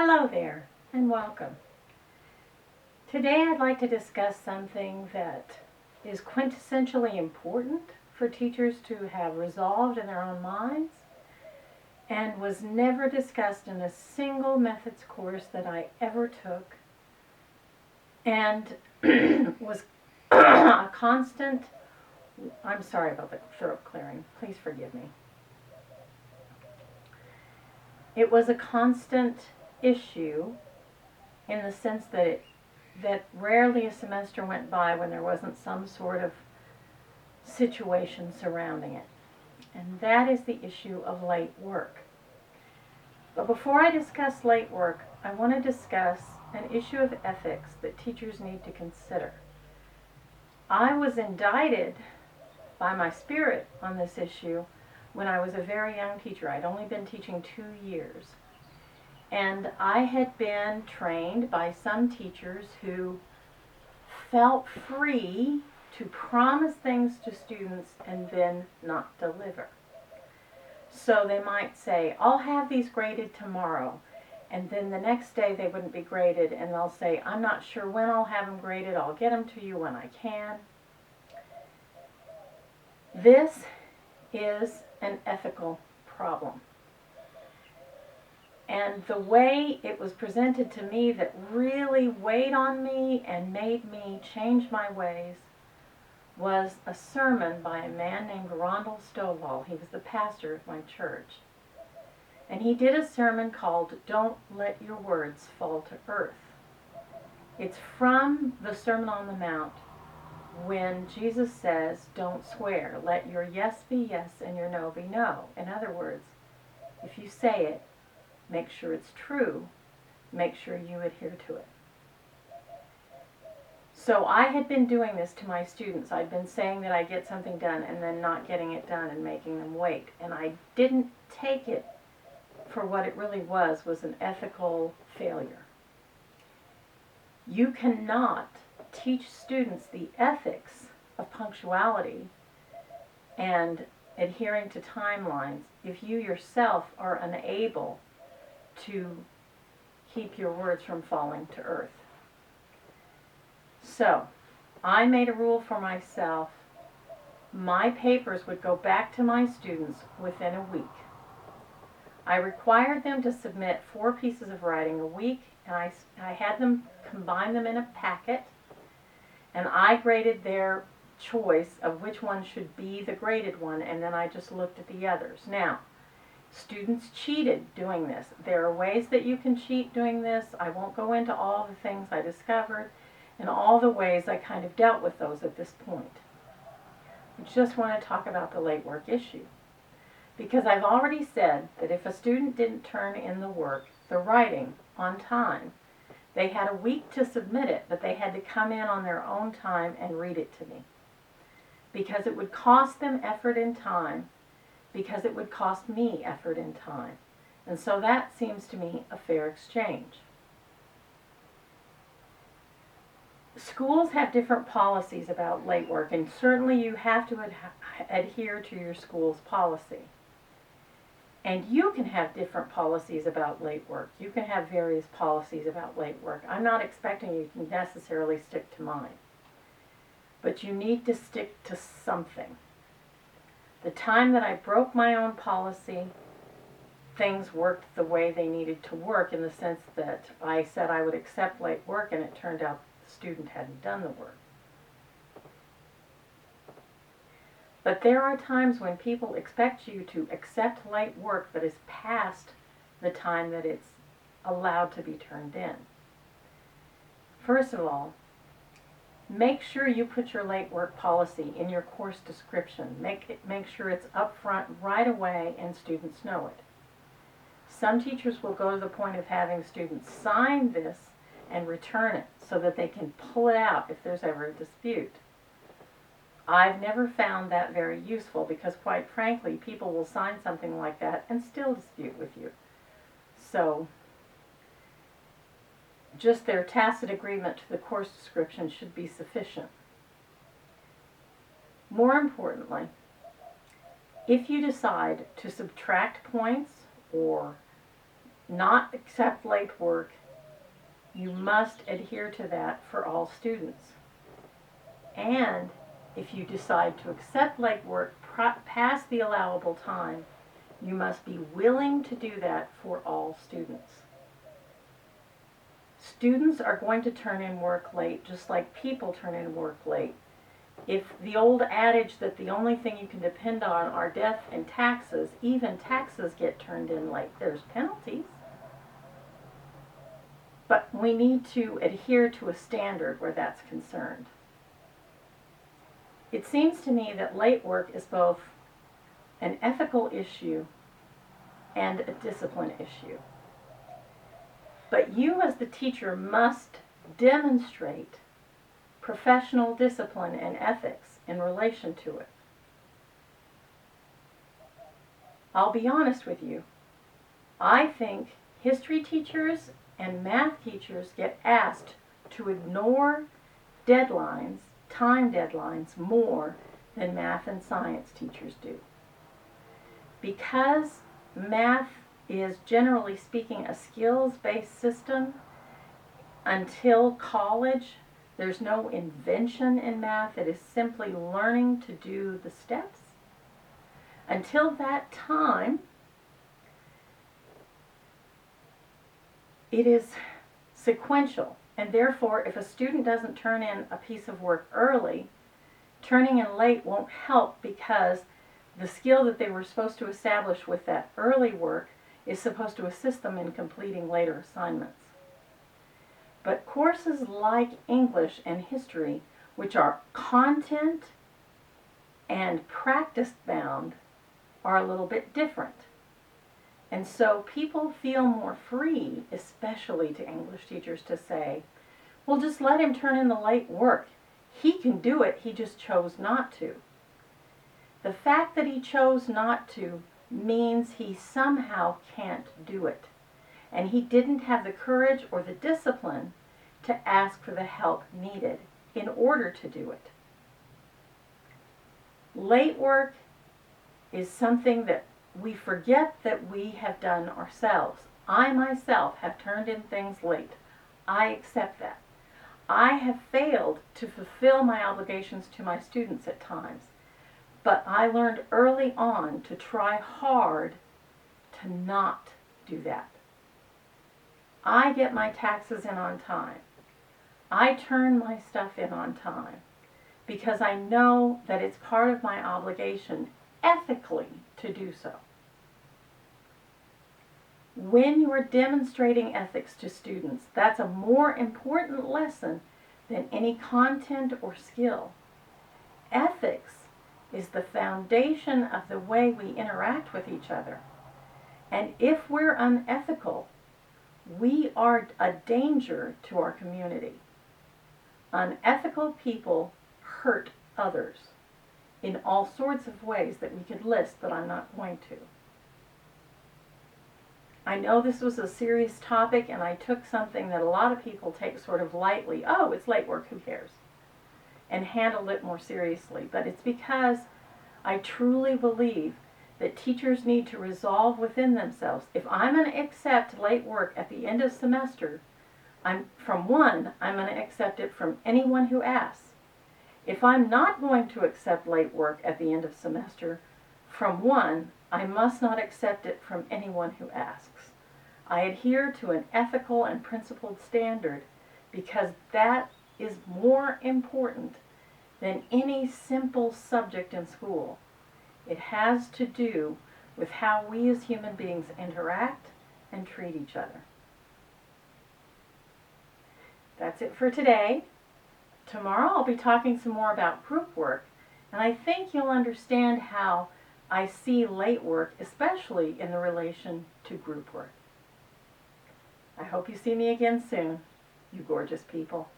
Hello there, and welcome. Today I'd like to discuss something that is quintessentially important for teachers to have resolved in their own minds and was never discussed in a single methods course that I ever took and was a constant, I'm sorry about the throat clearing, please forgive me. It was a constant issue in the sense that rarely a semester went by when there wasn't some sort of situation surrounding it. And that is the issue of late work. But before I discuss late work, I want to discuss an issue of ethics that teachers need to consider. I was indicted by my spirit on this issue when I was a very young teacher. I'd only been teaching 2 years. And I had been trained by some teachers who felt free to promise things to students and then not deliver. So they might say, I'll have these graded tomorrow. And then the next day they wouldn't be graded, and they'll say, I'm not sure when I'll have them graded. I'll get them to you when I can. This is an ethical problem. And the way it was presented to me that really weighed on me and made me change my ways was a sermon by a man named Rondell Stovall. He was the pastor of my church. And he did a sermon called Don't Let Your Words Fall to Earth. It's from the Sermon on the Mount when Jesus says, don't swear. Let your yes be yes and your no be no. In other words, if you say it, make sure it's true. Make sure you adhere to it. So I had been doing this to my students. I'd been saying that I get something done and then not getting it done and making them wait. And I didn't take it for what it really was an ethical failure. You cannot teach students the ethics of punctuality and adhering to timelines if you yourself are unable to keep your words from falling to earth. So, I made a rule for myself. My papers would go back to my students within a week. I required them to submit 4 pieces of writing a week, and I had them combine them in a packet, and I graded their choice of which one should be the graded one, and then I just looked at the others. Now, students cheated doing this. There are ways that you can cheat doing this. I won't go into all the things I discovered and all the ways I kind of dealt with those at this point. I just want to talk about the late work issue. Because I've already said that if a student didn't turn in the work, the writing, on time, they had a week to submit it, but they had to come in on their own time and read it to me. Because it would cost them effort and time, because it would cost me effort and time. And so that seems to me a fair exchange. Schools have different policies about late work, and certainly you have to adhere to your school's policy. And you can have different policies about late work. You can have various policies about late work. I'm not expecting you to necessarily stick to mine. But you need to stick to something. The time that I broke my own policy, things worked the way they needed to work, in the sense that I said I would accept late work, and it turned out the student hadn't done the work. But there are times when people expect you to accept late work that is past the time that it's allowed to be turned in. First of all, make sure you put your late work policy in your course description. Make sure it's up front right away and students know it. Some teachers will go to the point of having students sign this and return it so that they can pull it out if there's ever a dispute. I've never found that very useful because, quite frankly, people will sign something like that and still dispute with you. So, just their tacit agreement to the course description should be sufficient. More importantly, if you decide to subtract points or not accept late work, you must adhere to that for all students. And if you decide to accept late work past the allowable time, you must be willing to do that for all students. Students are going to turn in work late, just like people turn in work late. If the old adage that the only thing you can depend on are death and taxes, even taxes get turned in late. There's penalties. But we need to adhere to a standard where that's concerned. It seems to me that late work is both an ethical issue and a discipline issue. But you as the teacher must demonstrate professional discipline and ethics in relation to it. I'll be honest with you. I think history teachers and math teachers get asked to ignore deadlines, time deadlines, more than math and science teachers do. Because math is, generally speaking, a skills-based system, until college, there's no invention in math. It is simply learning to do the steps. Until that time, it is sequential. And therefore, if a student doesn't turn in a piece of work early, turning in late won't help, because the skill that they were supposed to establish with that early work is supposed to assist them in completing later assignments. But courses like English and history, which are content and practice bound, are a little bit different. And so people feel more free, especially to English teachers, to say, well, just let him turn in the late work. He can do it, he just chose not to. The fact that he chose not to means he somehow can't do it. And he didn't have the courage or the discipline to ask for the help needed in order to do it. Late work is something that we forget that we have done ourselves. I myself have turned in things late. I accept that. I have failed to fulfill my obligations to my students at times, but I learned early on to try hard to not do that. I get my taxes in on time. I turn my stuff in on time because I know that it's part of my obligation ethically to do so. When you are demonstrating ethics to students, that's a more important lesson than any content or skill. Ethics is the foundation of the way we interact with each other. And if we're unethical, we are a danger to our community. Unethical people hurt others in all sorts of ways that we could list, but I'm not going to. I know this was a serious topic, and I took something that a lot of people take sort of lightly. Oh, it's late work, who cares? And handled it more seriously. But it's because I truly believe that teachers need to resolve within themselves. If I'm going to accept late work at the end of semester, I'm going to accept it from anyone who asks. If I'm not going to accept late work at the end of semester from one, I must not accept it from anyone who asks. I adhere to an ethical and principled standard because that is more important than any simple subject in school. It has to do with how we as human beings interact and treat each other. That's it for today. Tomorrow I'll be talking some more about group work, and I think you'll understand how I see late work, especially in the relation to group work. I hope you see me again soon, you gorgeous people.